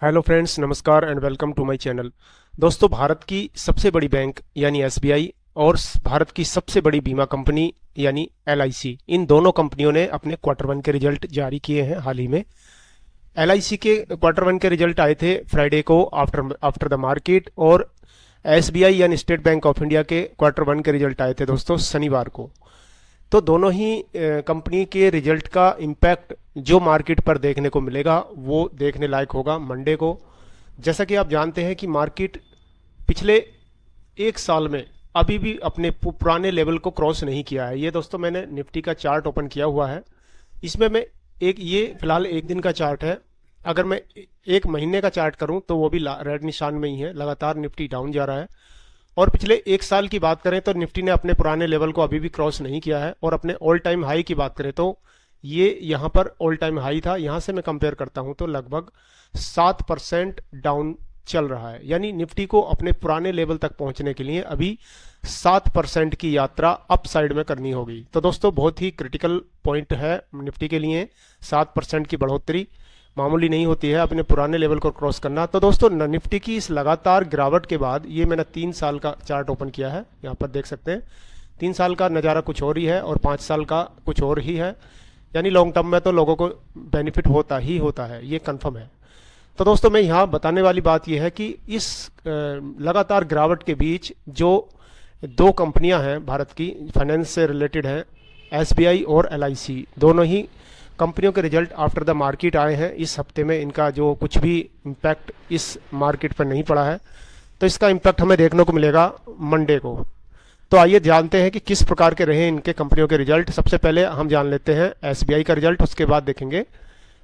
Hello friends, नमस्कार and welcome to my channel. दोस्तों, भारत की सबसे बड़ी बैंक यानी एसबीआई और भारत की सबसे बड़ी बीमा कंपनी यानी एलआईसी, इन दोनों कंपनियों ने अपने क्वार्टर वन के रिजल्ट जारी किए हैं हाल ही में। एलआईसी के क्वार्टर वन के रिजल्ट आए थे फ्राइडे को आफ्टर आफ्टर द मार्केट, और एसबीआई यानी स्टेट बैंक ऑफ इंडिया के क्वार्टर वन के रिजल्ट आए थे दोस्तों शनिवार को। तो दोनों ही कंपनी के रिजल्ट का इम्पैक्ट जो मार्केट पर देखने को मिलेगा वो देखने लायक होगा मंडे को। जैसा कि आप जानते हैं कि मार्केट पिछले एक साल में अभी भी अपने पुराने लेवल को क्रॉस नहीं किया है। ये दोस्तों मैंने निफ्टी का चार्ट ओपन किया हुआ है। इसमें मैं एक ये फिलहाल एक दिन का चार्ट है। अगर मैं एक महीने का चार्ट करूं तो वो भी रेड निशान में ही है, लगातार निफ्टी डाउन जा रहा है। और पिछले एक साल की बात करें तो निफ्टी ने अपने पुराने लेवल को अभी भी क्रॉस नहीं किया है। और अपने ऑल टाइम हाई की बात करें तो ये यहाँ पर ऑल टाइम हाई था, यहाँ से मैं कंपेयर करता हूँ तो लगभग 7% डाउन चल रहा है। यानी निफ्टी को अपने पुराने लेवल तक पहुंचने के लिए अभी 7% की यात्रा अप साइड में करनी होगी। तो दोस्तों बहुत ही क्रिटिकल पॉइंट है निफ्टी के लिए। 7% की बढ़ोतरी मामूली नहीं होती है अपने पुराने लेवल को क्रॉस करना। तो दोस्तों निफ्टी की इस लगातार गिरावट के बाद, ये मैंने 3 साल का चार्ट ओपन किया है, यहाँ पर देख सकते हैं 3 साल का नज़ारा कुछ और ही है और 5 साल का कुछ और ही है। यानी लॉन्ग टर्म में तो लोगों को बेनिफिट होता ही होता है, ये कन्फर्म है। तो दोस्तों मैं यहाँ बताने वाली बात यह है कि इस लगातार गिरावट के बीच जो दो कंपनियां हैं भारत की फाइनेंस से रिलेटेड हैं, एसबीआई और एलआईसी, दोनों ही कंपनियों के रिजल्ट आफ्टर द मार्केट आए हैं इस हफ्ते में। इनका जो कुछ भी इम्पैक्ट इस मार्केट पर नहीं पड़ा है, तो इसका इम्पैक्ट हमें देखने को मिलेगा मंडे को। तो आइए जानते हैं कि किस प्रकार के रहे इनके कंपनियों के रिजल्ट। सबसे पहले हम जान लेते हैं एसबीआई का रिजल्ट, उसके बाद देखेंगे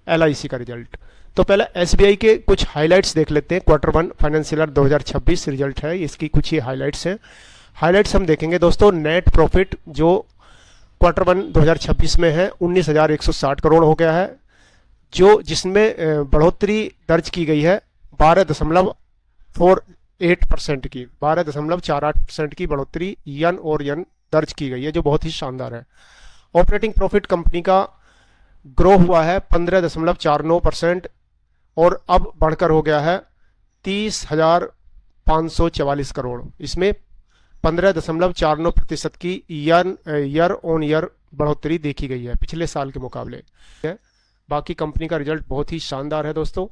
एलआईसी का रिजल्ट। तो पहले एसबीआई के कुछ हाइलाइट्स देख लेते हैं। Quarter one financial year 2026 result है, इसकी कुछ ही हाइलाइट्स हैं। हाइलाइट्स हम देखेंगे दोस्तों। नेट प्रॉफिट जो क्वार्टर वन 2026 में है 19,160 करोड़ हो गया है, जो जिसमें बढ़ोतरी दर्ज की गई है 12.48% की, 12.48% की बढ़ोतरी यन और यन दर्ज की गई है, जो बहुत ही शानदार है। ऑपरेटिंग प्रॉफिट कंपनी का ग्रो हुआ है 15.49% और अब बढ़कर हो गया है 30,544 करोड़। इसमें 15.49% की ईयर ऑन ईयर बढ़ोतरी देखी गई है पिछले साल के मुकाबले। बाकी कंपनी का रिजल्ट बहुत ही शानदार है दोस्तों।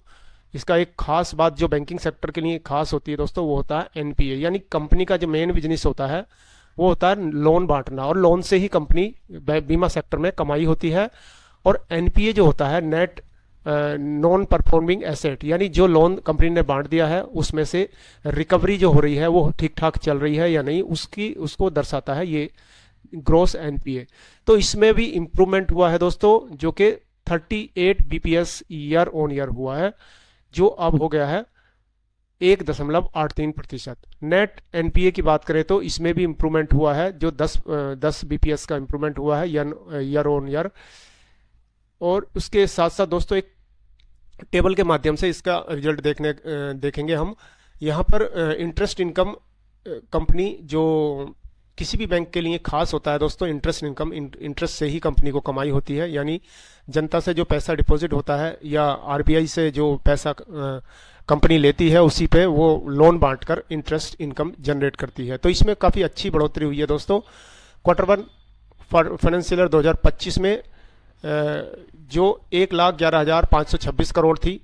इसका एक खास बात जो बैंकिंग सेक्टर के लिए खास होती है दोस्तों, वो होता है एनपीए। यानी कंपनी का जो मेन बिजनेस होता है वो होता है लोन बांटना, और लोन से ही कंपनी बीमा सेक्टर में कमाई होती है। और एनपीए जो होता है नेट नॉन परफॉर्मिंग एसेट, यानी जो लोन कंपनी ने बांट दिया है उसमें से रिकवरी जो हो रही है वो ठीक ठाक चल रही है या नहीं, उसको दर्शाता है ये ग्रोस एनपीए। तो इसमें भी इम्प्रूवमेंट हुआ है दोस्तों, जो कि 38 बीपीएस ईयर ऑन ईयर हुआ है, जो अब हो गया है 1.83%। नेट एनपीए की बात करें तो इसमें भी इम्प्रूवमेंट हुआ है, जो 10 बीपीएस का इम्प्रूवमेंट हुआ है ईयर ऑन ईयर। और उसके साथ साथ दोस्तों एक टेबल के माध्यम से इसका रिजल्ट देखेंगे हम। यहाँ पर इंटरेस्ट इनकम कंपनी जो किसी भी बैंक के लिए खास होता है दोस्तों, इंटरेस्ट इनकम, इंटरेस्ट से ही कंपनी को कमाई होती है। यानी जनता से जो पैसा डिपॉजिट होता है या आरबीआई से जो पैसा कंपनी लेती है उसी पे वो लोन बांटकर इंटरेस्ट इनकम जनरेट करती है। तो इसमें काफ़ी अच्छी बढ़ोतरी हुई है दोस्तों। क्वार्टर वन फाइनेंशियल ईयर 2025 में जो 1,11,526 करोड़ थी,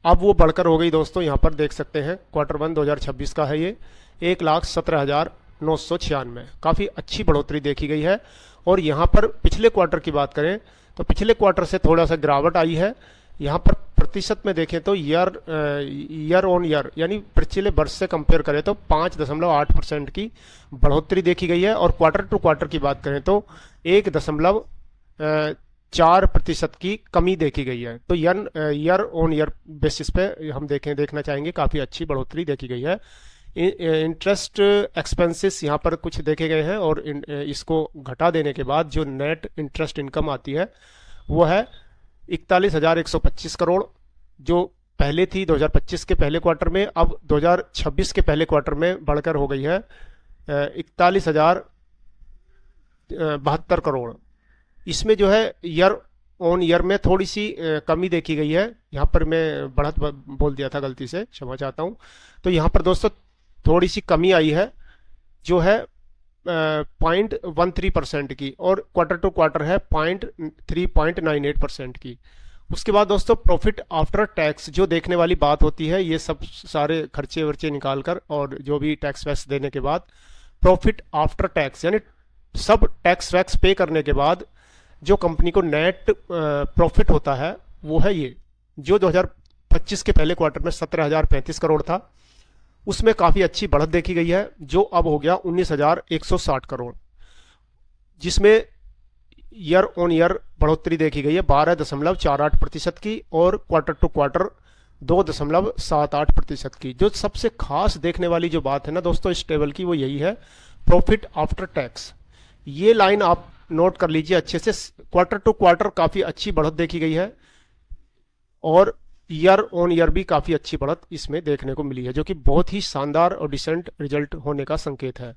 अब वो बढ़कर हो गई दोस्तों, यहाँ पर देख सकते हैं क्वार्टर वन 2026 का है ये 1,17,996। काफ़ी अच्छी बढ़ोतरी देखी गई है। और यहाँ पर पिछले क्वार्टर की बात करें तो पिछले क्वार्टर से थोड़ा सा गिरावट आई है। यहाँ पर प्रतिशत में देखें तो ईयर ऑन ईयर यानी पिछले वर्ष से कंपेयर करें तो 5.8% की बढ़ोतरी देखी गई है। और क्वार्टर टू क्वार्टर की बात करें तो 1.4% की कमी देखी गई है। तो ईयर ऑन ईयर बेसिस पे हम देखना चाहेंगे काफ़ी अच्छी बढ़ोतरी देखी गई है। इंटरेस्ट एक्सपेंसेस यहाँ पर कुछ देखे गए हैं, और इसको घटा देने के बाद जो नेट इंटरेस्ट इनकम आती है वो है 41,125 करोड़, जो पहले थी 2025 के पहले क्वार्टर में, अब 2026 के पहले क्वार्टर में बढ़कर हो गई है 41,072 करोड़। इसमें जो है ईयर ऑन ईयर में थोड़ी सी कमी देखी गई है। यहाँ पर मैं बढ़त बोल दिया था, गलती से क्षमा चाहता हूँ। तो यहाँ पर दोस्तों थोड़ी सी कमी आई है जो है 0.13% की, और क्वार्टर टू क्वार्टर है 3.98% की। उसके बाद दोस्तों प्रॉफिट आफ्टर टैक्स जो देखने वाली बात होती है, ये सब सारे खर्चे वर्चे निकाल कर और जो भी टैक्स वैक्स देने के बाद प्रॉफिट आफ्टर टैक्स यानी सब टैक्स वैक्स पे करने के बाद जो कंपनी को नेट प्रॉफिट होता है वो है ये, जो 2025 के पहले क्वार्टर में 17,035 करोड़ था, उसमें काफ़ी अच्छी बढ़त देखी गई है, जो अब हो गया 19,160 करोड़, जिसमें ईयर ऑन ईयर बढ़ोतरी देखी गई है 12.48% की, और क्वार्टर टू क्वार्टर 2.78% की। जो सबसे खास देखने वाली जो बात है ना दोस्तों इस टेबल की, वो यही है प्रॉफिट आफ्टर टैक्स। ये लाइन आप नोट कर लीजिए अच्छे से। क्वार्टर टू क्वार्टर काफ़ी अच्छी बढ़त देखी गई है, और ईयर ऑन ईयर भी काफ़ी अच्छी बढ़त इसमें देखने को मिली है, जो कि बहुत ही शानदार और डिसेंट रिजल्ट होने का संकेत है।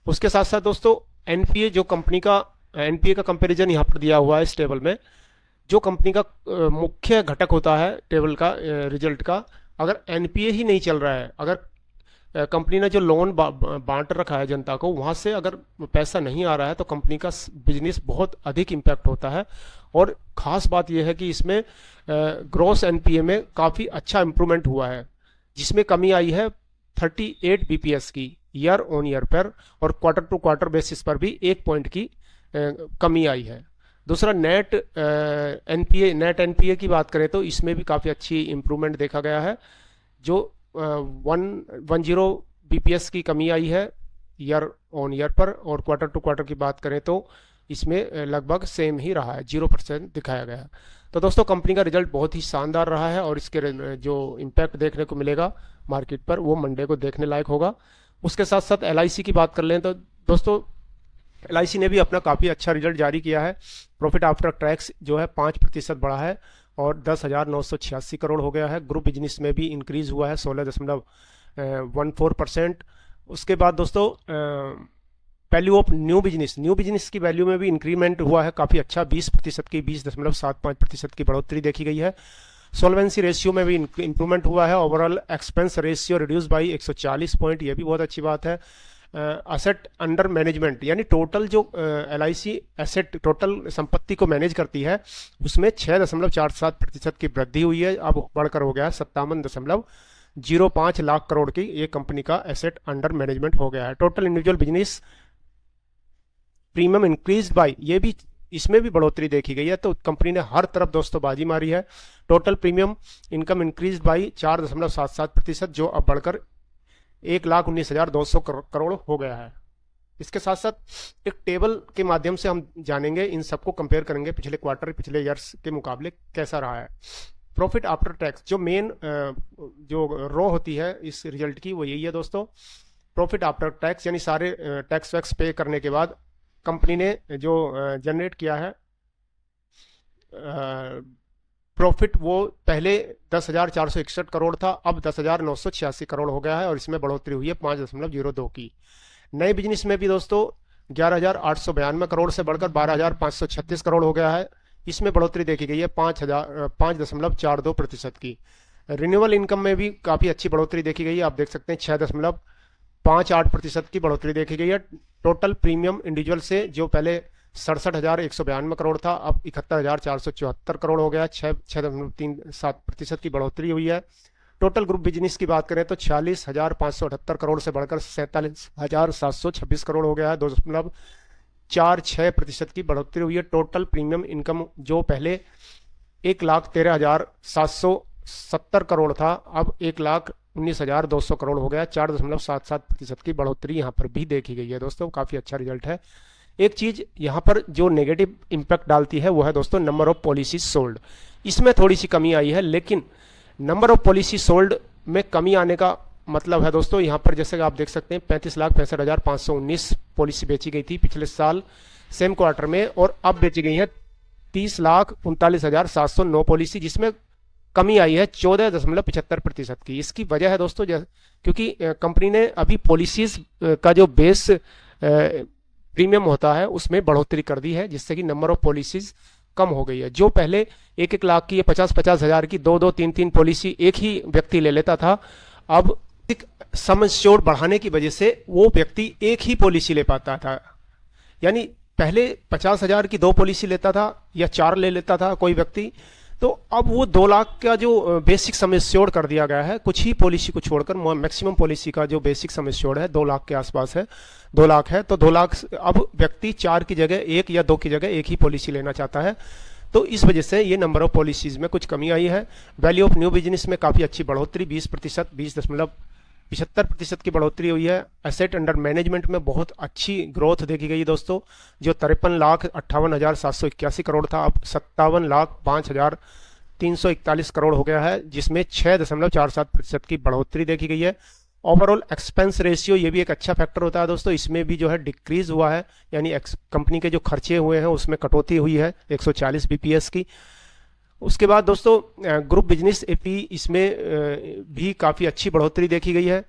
उसके साथ साथ दोस्तों एनपीए, जो कंपनी का एनपीए का कंपैरिजन यहाँ पर दिया हुआ है इस टेबल में, जो कंपनी का मुख्य घटक होता है टेबल का रिजल्ट का, अगर एनपीए ही नहीं चल रहा है, अगर कंपनी ने जो लोन बांट रखा है जनता को, वहाँ से अगर पैसा नहीं आ रहा है तो कंपनी का बिजनेस बहुत अधिक इम्पैक्ट होता है। और ख़ास बात यह है कि इसमें ग्रॉस एनपीए में काफ़ी अच्छा इम्प्रूवमेंट हुआ है, जिसमें कमी आई है 38 बीपीएस की ईयर ऑन ईयर पर, और क्वार्टर टू क्वार्टर बेसिस पर भी 1 पॉइंट की कमी आई है। दूसरा नेट एनपीए की बात करें तो इसमें भी काफ़ी अच्छी इम्प्रूवमेंट देखा गया है, जो 110 बीपीएस की कमी आई है ईयर ऑन ईयर पर, और क्वार्टर टू क्वार्टर की बात करें तो इसमें लगभग सेम ही रहा है, 0% दिखाया गया है। तो दोस्तों कंपनी का रिजल्ट बहुत ही शानदार रहा है, और इसके जो इम्पैक्ट देखने को मिलेगा मार्केट पर वो मंडे को देखने लायक होगा। उसके साथ साथ एलआईसी की बात कर लें तो दोस्तों एलआईसी ने भी अपना काफ़ी अच्छा रिजल्ट जारी किया है। प्रॉफिट आफ्टर टैक्स जो है 5% बढ़ा है और 10,986 करोड़ हो गया है। ग्रुप बिजनेस में भी इंक्रीज हुआ है 16.14%। उसके बाद दोस्तों वैल्यू ऑफ न्यू बिजनेस की वैल्यू में भी इंक्रीमेंट हुआ है काफ़ी अच्छा, 20% की 20.75% की बढ़ोतरी देखी गई है। सॉल्वेंसी रेशियो में भी इंप्रूवमेंट हुआ है। Overall expense ratio reduce by 140 point, ये भी बहुत अच्छी बात है। असेट अंडर मैनेजमेंट यानी टोटल जो एलआईसी एसेट टोटल संपत्ति को मैनेज करती है उसमें 6.47% की वृद्धि हुई है, अब बढ़कर हो गया है 57.05 लाख करोड़ की ये कंपनी का एसेट अंडर मैनेजमेंट हो गया है। Total individual business premium increase by, ये भी इसमें भी बढ़ोतरी देखी गई है, तो कंपनी ने हर तरफ दोस्तों बाजी मारी है। Total premium income increase by 4.77%, जो अब बढ़कर 1,19,200 करोड़ हो गया है। इसके साथ साथ एक टेबल के माध्यम से हम जानेंगे, इन सबको कंपेयर करेंगे पिछले क्वार्टर पिछले ईयर्स के मुकाबले कैसा रहा है। प्रॉफिट आफ्टर टैक्स जो मेन जो रो होती है इस रिजल्ट की वो यही है दोस्तों, प्रॉफिट आफ्टर टैक्स यानी सारे टैक्स वैक्स पे करने के बाद कंपनी ने जो जनरेट किया है प्रॉफिट, वो पहले 10,461 करोड़ था, अब 10,986 करोड़ हो गया है, और इसमें बढ़ोतरी हुई है 5.02 की। नए बिजनेस में भी दोस्तों 11,892 करोड़ से बढ़कर 12,536 करोड़ हो गया है, इसमें बढ़ोतरी देखी गई है 5.42% की। रिन्यूअल इनकम में भी काफ़ी अच्छी बढ़ोतरी देखी गई है, आप देख सकते हैं 6.58% की बढ़ोतरी देखी गई है। टोटल प्रीमियम इंडिविजुअल से जो पहले 67,192 करोड़ था, अब 71,474 करोड़ हो गया, 6.37% की बढ़ोतरी हुई है। टोटल ग्रुप बिजनेस की बात करें तो 46,578 करोड़ से बढ़कर 47,726 करोड़ हो गया है, 2.46% की बढ़ोतरी हुई है। टोटल प्रीमियम इनकम जो पहले 1,13,770 करोड़ था, अब 1,19,200 करोड़ हो गया, 4.77% की बढ़ोतरी यहाँ पर भी देखी गई है दोस्तों, काफ़ी अच्छा रिजल्ट है। एक चीज़ यहाँ पर जो नेगेटिव इम्पैक्ट डालती है वो है दोस्तों नंबर ऑफ पॉलिसी सोल्ड, इसमें थोड़ी सी कमी आई है, लेकिन नंबर ऑफ पॉलिसी सोल्ड में कमी आने का मतलब है दोस्तों यहाँ पर जैसे आप देख सकते हैं 35,65,519 पॉलिसी बेची गई थी पिछले साल सेम क्वार्टर में, और अब बेची गई है 30,39,709 पॉलिसी, जिसमें कमी आई है 14.75% की। इसकी वजह है दोस्तों क्योंकि कंपनी ने अभी पॉलिसीज का जो बेस प्रीमियम होता है उसमें बढ़ोतरी कर दी है, जिससे कि नंबर ऑफ पॉलिसीज कम हो गई है। जो पहले 1-1 लाख की या 50-50 हज़ार की 2-2, 3-3 पॉलिसी एक ही व्यक्ति ले लेता था, अब सम एश्योर्ड बढ़ाने की वजह से वो व्यक्ति एक ही पॉलिसी ले पाता था। यानी पहले 50 हज़ार की 2 पॉलिसी लेता था या 4 ले लेता था कोई व्यक्ति, तो अब वो 2 लाख का जो बेसिक सम एश्योर्ड कर दिया गया है, कुछ ही पॉलिसी को छोड़कर मैक्सिमम पॉलिसी का जो बेसिक सम एश्योर्ड है 2 लाख के आसपास है, 2 लाख है। तो 2 लाख अब व्यक्ति 4 की जगह 1 या 2 की जगह एक ही पॉलिसी लेना चाहता है। तो इस वजह से ये नंबर ऑफ पॉलिसीज में कुछ कमी आई है। वैल्यू ऑफ न्यू बिजनेस में काफ़ी अच्छी बढ़ोतरी, 20%, 20.75% की बढ़ोतरी हुई है। एसेट अंडर मैनेजमेंट में बहुत अच्छी ग्रोथ देखी गई दोस्तों, जो 53,58,781 करोड़ था, अब 57,05,341 करोड़ हो गया है, जिसमें 6.47% की बढ़ोतरी देखी गई है। ओवरऑल एक्सपेंस रेशियो, ये भी एक अच्छा फैक्टर होता है दोस्तों, इसमें भी जो है डिक्रीज हुआ है, यानी कंपनी के जो खर्चे हुए हैं उसमें कटौती हुई है 140 बीपीएस की। उसके बाद दोस्तों ग्रुप बिजनेस एपी, इसमें भी काफ़ी अच्छी बढ़ोतरी देखी गई है।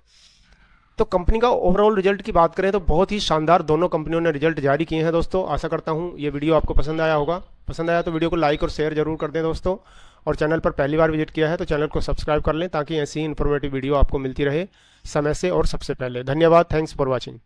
तो कंपनी का ओवरऑल रिजल्ट की बात करें तो बहुत ही शानदार दोनों कंपनियों ने रिजल्ट जारी किए हैं दोस्तों। आशा करता हूं ये वीडियो आपको पसंद आया होगा। पसंद आया तो वीडियो को लाइक और शेयर जरूर कर दें दोस्तों, और चैनल पर पहली बार विजिट किया है तो चैनल को सब्सक्राइब कर लें, ताकि ऐसी ही इन्फॉर्मेटिव वीडियो आपको मिलती रहे समय से और सबसे पहले। धन्यवाद, थैंक्स फॉर वॉचिंग।